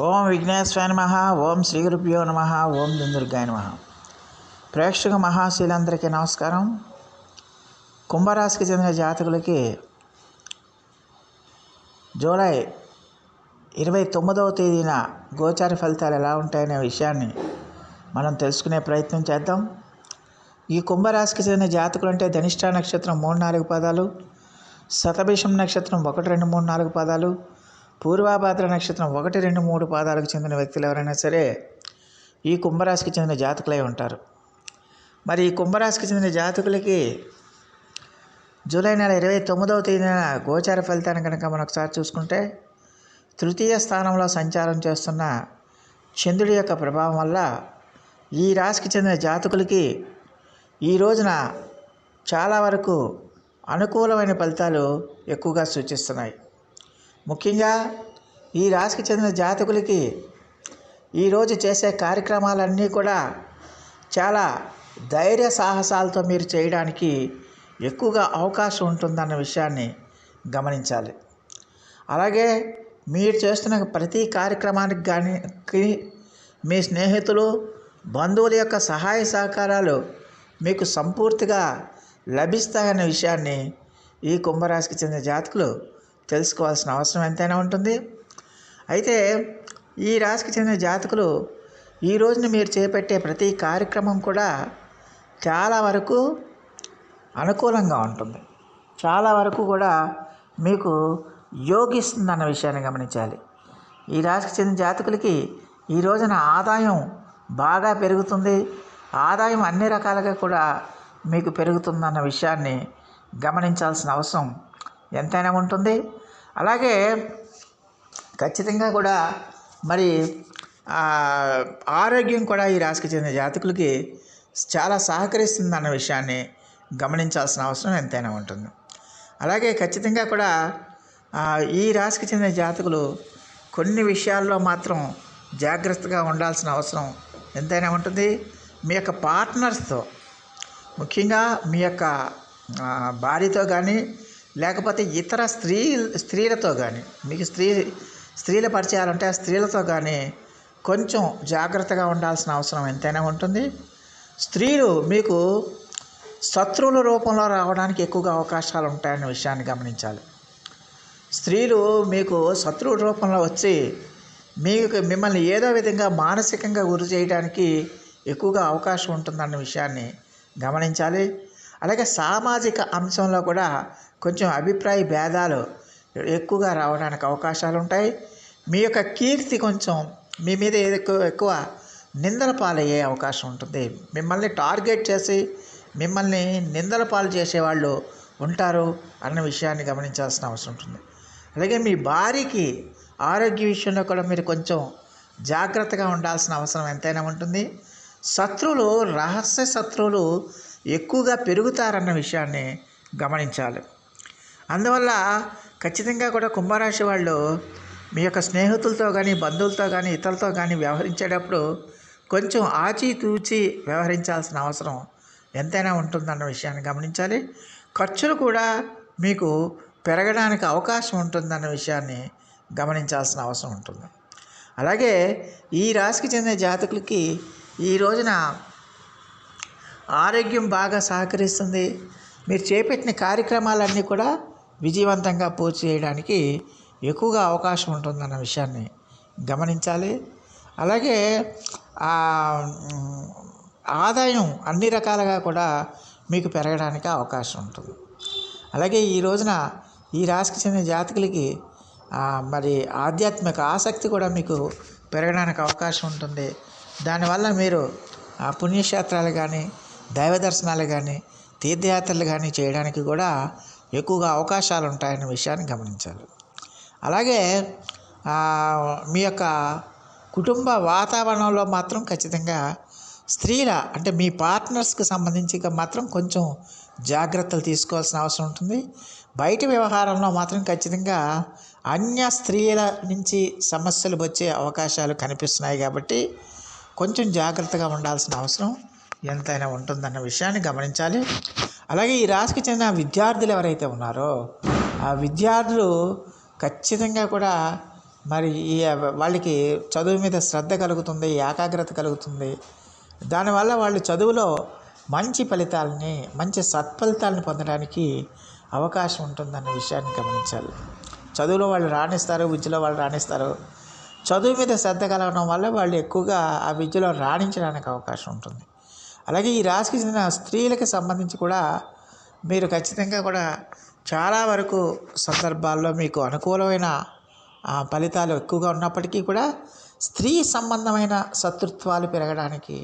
ఓం విఘ్నేశ్వరాయ నమః. ఓం శ్రీ గురుభ్యో నమః. ఓం దుందుర్గాయ నమః. ప్రేక్షక మహాశీలందరికీ నమస్కారం. కుంభరాశికి చెందిన జాతకులకి జూలై 29వ తేదీన గోచార ఫలితాలు ఎలా ఉంటాయనే విషయాన్ని మనం తెలుసుకునే ప్రయత్నం చేద్దాం. ఈ కుంభరాశికి చెందిన జాతకులు అంటే ధనిష్ఠ నక్షత్రం 3-4 పాదాలు, శతభిషం నక్షత్రం 1, 2, 3, 4 పాదాలు, పూర్వాభాద్ర నక్షత్రం 1, 2, 3 పాదాలకు చెందిన వ్యక్తులు ఎవరైనా సరే ఈ కుంభరాశికి చెందిన జాతకులై ఉంటారు. మరి ఈ కుంభరాశికి చెందిన జాతకులకి జూలై నెల 29వ తేదీన గోచార ఫలితాన్ని కనుక మనం ఒకసారి చూసుకుంటే, తృతీయ స్థానంలో సంచారం చేస్తున్న చంద్రుడి యొక్క ప్రభావం వల్ల ఈ రాశికి చెందిన జాతకులకి ఈ రోజున చాలా వరకు అనుకూలమైన ఫలితాలు ఎక్కువగా సూచిస్తున్నాయి. ముఖ్యంగా ఈ రాశికి చెందిన జాతకులకి ఈరోజు చేసే కార్యక్రమాలన్నీ కూడా చాలా ధైర్య సాహసాలతో మీరు చేయడానికి ఎక్కువగా అవకాశం ఉంటుందన్న విషయాన్ని గమనించాలి. అలాగే మీరు చేస్తున్న ప్రతి కార్యక్రమానికి కానీ మీ స్నేహితులు, బంధువుల యొక్క సహాయ సహకారాలు మీకు సంపూర్తిగా లభిస్తాయన్న విషయాన్ని ఈ కుంభరాశికి చెందిన జాతకులు తెలుసుకోవాల్సిన అవసరం ఎంతైనా ఉంటుంది. అయితే ఈ రాశికి చెందిన జాతకులు ఈ రోజున మీరు చేపట్టే ప్రతి కార్యక్రమం కూడా చాలా వరకు అనుకూలంగా ఉంటుంది, చాలా వరకు కూడా మీకు యోగిస్తుందన్న విషయాన్ని గమనించాలి. ఈ రాశికి చెందిన జాతకులకి ఈ రోజున ఆదాయం బాగా పెరుగుతుంది. ఆదాయం అన్ని రకాలుగా కూడా మీకు పెరుగుతుందన్న విషయాన్ని గమనించాల్సిన అవసరం ఎంతైనా ఉంటుంది. అలాగే ఖచ్చితంగా కూడా మరి ఆరోగ్యం కూడా ఈ రాశికి చెందిన జాతకులకి చాలా సహకరిస్తుంది అన్న విషయాన్ని గమనించాల్సిన అవసరం ఎంతైనా ఉంటుంది. అలాగే ఖచ్చితంగా కూడా ఈ రాశికి చెందిన జాతకులు కొన్ని విషయాల్లో మాత్రం జాగ్రత్తగా ఉండాల్సిన అవసరం ఎంతైనా ఉంటుంది. మీ యొక్క పార్ట్నర్స్తో, ముఖ్యంగా మీ యొక్క భార్యతో కానీ లేకపోతే ఇతర స్త్రీలతో కానీ, మీకు స్త్రీల పరిచయాలుంటే ఆ స్త్రీలతో కానీ కొంచెం జాగ్రత్తగా ఉండాల్సిన అవసరం ఎంతైనా ఉంటుంది. స్త్రీలు మీకు శత్రువుల రూపంలో రావడానికి ఎక్కువగా అవకాశాలు ఉంటాయన్న విషయాన్ని గమనించాలి. స్త్రీలు మీకు శత్రువుల రూపంలో వచ్చి మిమ్మల్ని ఏదో విధంగా మానసికంగా గురి చేయడానికి ఎక్కువగా అవకాశం ఉంటుందన్న విషయాన్ని గమనించాలి. అలాగే సామాజిక అంశంలో కూడా కొంచెం అభిప్రాయ భేదాలు ఎక్కువగా రావడానికి అవకాశాలు ఉంటాయి. మీ యొక్క కీర్తి కొంచెం మీ మీద ఎక్కువ నిందల పాలయ్యే అవకాశం ఉంటుంది. మిమ్మల్ని టార్గెట్ చేసి మిమ్మల్ని నిందల పాలు చేసేవాళ్ళు ఉంటారు అన్న విషయాన్ని గమనించాల్సిన అవసరం ఉంటుంది. అలాగే మీ భార్యకి ఆరోగ్య విషయంలో కూడా మీరు కొంచెం జాగ్రత్తగా ఉండాల్సిన అవసరం ఎంతైనా ఉంటుంది. శత్రువులు, రహస్య శత్రువులు ఎక్కువగా పెరుగుతారన్న విషయాన్ని గమనించాలి. అందువల్ల ఖచ్చితంగా కూడా కుంభరాశి వాళ్ళు మీ యొక్క స్నేహితులతో కానీ, బంధువులతో కానీ, ఇతరులతో కానీ వ్యవహరించేటప్పుడు కొంచెం ఆచితూచి వ్యవహరించాల్సిన అవసరం ఎంతైనా ఉంటుందన్న విషయాన్ని గమనించాలి. ఖర్చులు కూడా మీకు పెరగడానికి అవకాశం ఉంటుందన్న విషయాన్ని గమనించాల్సిన అవసరం ఉంటుంది. అలాగే ఈ రాశికి చెందిన జాతకులకి ఈ రోజున ఆరోగ్యం బాగా సహకరిస్తుంది. మీరు చేపట్టిన కార్యక్రమాలన్నీ కూడా విజయవంతంగా పూర్తి చేయడానికి ఎక్కువగా అవకాశం ఉంటుందన్న విషయాన్ని గమనించాలి. అలాగే ఆదాయం అన్ని రకాలుగా కూడా మీకు పెరగడానికి అవకాశం ఉంటుంది. అలాగే ఈ రోజున ఈ రాశికి చెందిన జాతకులకి మరి ఆధ్యాత్మిక ఆసక్తి కూడా మీకు పెరగడానికి అవకాశం ఉంటుంది. దానివల్ల మీరు పుణ్యక్షేత్రాలు కానీ, దైవ దర్శనాలు కానీ, తీర్థయాత్రలు కానీ చేయడానికి కూడా ఎక్కువగా అవకాశాలు ఉంటాయన్న విషయాన్ని గమనించాలి. అలాగే మీ యొక్క కుటుంబ వాతావరణంలో మాత్రం ఖచ్చితంగా స్త్రీల అంటే మీ పార్ట్నర్స్కి సంబంధించి మాత్రం కొంచెం జాగ్రత్తలు తీసుకోవాల్సిన అవసరం ఉంటుంది. బయట వ్యవహారంలో మాత్రం ఖచ్చితంగా అన్య స్త్రీల నుంచి సమస్యలు వచ్చే అవకాశాలు కనిపిస్తున్నాయి కాబట్టి కొంచెం జాగ్రత్తగా ఉండాల్సిన అవసరం ఎంతైనా ఉంటుందన్న విషయాన్ని గమనించాలి. అలాగే ఈ రాశికి చెందిన విద్యార్థులు ఎవరైతే ఉన్నారో ఆ విద్యార్థులు ఖచ్చితంగా కూడా మరి ఈ వాళ్ళకి చదువు మీద శ్రద్ధ కలుగుతుంది, ఏకాగ్రత కలుగుతుంది. దానివల్ల వాళ్ళు చదువులో మంచి ఫలితాలని, మంచి సత్ఫలితాలను పొందడానికి అవకాశం ఉంటుందన్న విషయాన్ని గమనించాలి. చదువులో వాళ్ళు రాణిస్తారు, విద్యలో వాళ్ళు రాణిస్తారు. చదువు మీద శ్రద్ధ కలగడం వల్ల వాళ్ళు ఎక్కువగా ఆ విద్యలో రాణించడానికి అవకాశం ఉంటుంది. అలాగే ఈ రాశికి చెందిన స్త్రీలకు సంబంధించి కూడా మీరు ఖచ్చితంగా కూడా చాలా వరకు సందర్భాల్లో మీకు అనుకూలమైన ఫలితాలు ఎక్కువగా ఉన్నప్పటికీ కూడా స్త్రీ సంబంధమైన శత్రుత్వాలు పెరగడానికి,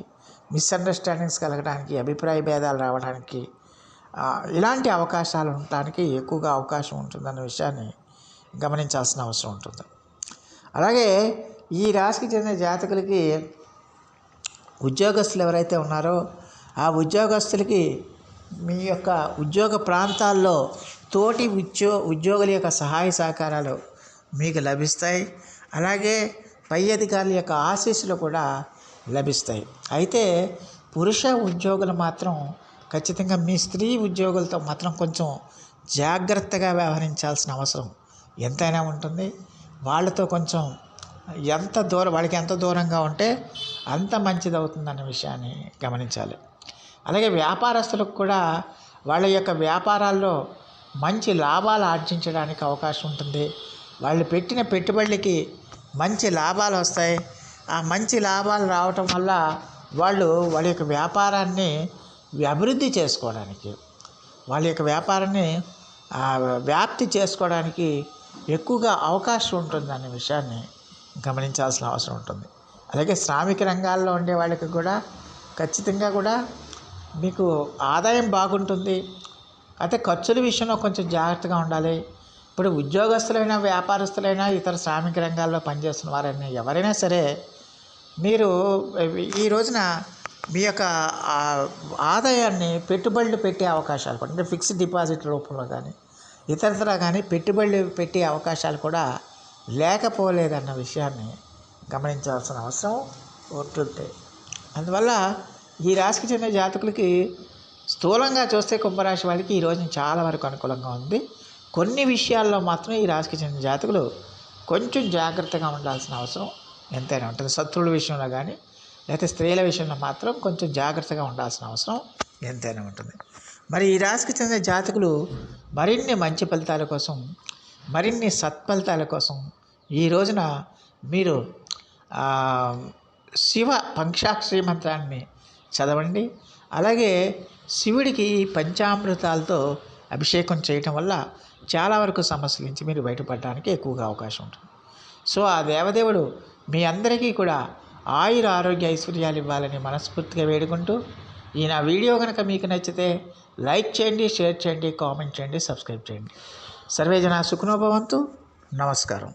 మిస్అండర్స్టాండింగ్స్ కలగడానికి, అభిప్రాయ భేదాలు రావడానికి ఇలాంటి అవకాశాలు ఉండటానికి ఎక్కువగా అవకాశం ఉంటుందన్న విషయాన్ని గమనించాల్సిన అవసరం ఉంటుంది. అలాగే ఈ రాశికి చెందిన జాతకులకి ఉద్యోగస్తులు ఎవరైతే ఉన్నారో ఆ ఉద్యోగస్తులకి మీ యొక్క ఉద్యోగ ప్రాంతాల్లో తోటి ఉద్యోగుల యొక్క సహాయ సహకారాలు మీకు లభిస్తాయి. అలాగే పై అధికారుల యొక్క ఆశీస్సులు కూడా లభిస్తాయి. అయితే పురుష ఉద్యోగులు మాత్రం ఖచ్చితంగా మీ స్త్రీ ఉద్యోగులతో మాత్రం కొంచెం జాగ్రత్తగా వ్యవహరించాల్సిన అవసరం ఎంతైనా ఉంటుంది. వాళ్ళతో కొంచెం వాళ్ళకి ఎంత దూరంగా ఉంటే అంత మంచిది అవుతుందన్న విషయాన్ని గమనించాలి. అలాగే వ్యాపారస్తులకు కూడా వాళ్ళ యొక్క వ్యాపారాల్లో మంచి లాభాలు ఆర్జించడానికి అవకాశం ఉంటుంది. వాళ్ళు పెట్టిన పెట్టుబడులకి మంచి లాభాలు వస్తాయి. ఆ మంచి లాభాలు రావటం వల్ల వాళ్ళ యొక్క వ్యాపారాన్ని అభివృద్ధి చేసుకోవడానికి, వాళ్ళ యొక్క వ్యాపారాన్ని వ్యాప్తి చేసుకోవడానికి ఎక్కువగా అవకాశం ఉంటుంది అనే విషయాన్ని గమనించాల్సిన అవసరం ఉంటుంది. అలాగే శ్రామిక రంగాల్లో ఉండే వాళ్ళకి కూడా ఖచ్చితంగా కూడా మీకు ఆదాయం బాగుంటుంది. అయితే ఖర్చుల విషయంలో కొంచెం జాగ్రత్తగా ఉండాలి. ఇప్పుడు ఉద్యోగస్తులైనా, వ్యాపారస్తులైనా, ఇతర శ్రామిక రంగాల్లో పనిచేస్తున్న వారైనా ఎవరైనా సరే మీరు ఈ రోజున మీ యొక్క ఆదాయాన్ని పెట్టుబడులు పెట్టే అవకాశాలు కూడా, అంటే ఫిక్స్డ్ డిపాజిట్ రూపంలో కానీ ఇతరత్రా కానీ పెట్టుబడులు పెట్టే అవకాశాలు కూడా లేకపోలేదన్న విషయాన్ని గమనించాల్సిన అవసరం ఉంటుంది. అందువల్ల ఈ రాశికి చెందిన జాతకులకి స్థూలంగా చూస్తే కుంభరాశి వాళ్ళకి ఈ రోజున చాలా వరకు అనుకూలంగా ఉంది. కొన్ని విషయాల్లో మాత్రం ఈ రాశికి చెందిన జాతకులు కొంచెం జాగ్రత్తగా ఉండాల్సిన అవసరం ఎంతైనా ఉంటుంది. శత్రువుల విషయంలో కానీ లేకపోతే స్త్రీల విషయంలో మాత్రం కొంచెం జాగ్రత్తగా ఉండాల్సిన అవసరం ఎంతైనా ఉంటుంది. మరి ఈ రాశికి చెందిన జాతకులు మరిన్ని మంచి ఫలితాల కోసం, మరిన్ని సత్ఫలితాల కోసం ఈ రోజున మీరు శివ పంచాక్షరి మంత్రాన్ని చదవండి. అలాగే శివుడికి పంచామృతాలతో అభిషేకం చేయటం వల్ల చాలా వరకు సమస్యల నుంచి మీరు బయటపడడానికి ఎక్కువగా అవకాశం ఉంటుంది. సో ఆ దేవదేవుడు మీ అందరికీ కూడా ఆయుర ఆరోగ్య ఐశ్వర్యాలు ఇవ్వాలని మనస్ఫూర్తిగా వేడుకుంటూ, ఈ నా వీడియో కనుక మీకు నచ్చితే లైక్ చేయండి, షేర్ చేయండి, కామెంట్ చేయండి, సబ్స్క్రైబ్ చేయండి. సర్వే జనా సుఖినో భవంతు. నమస్కారం.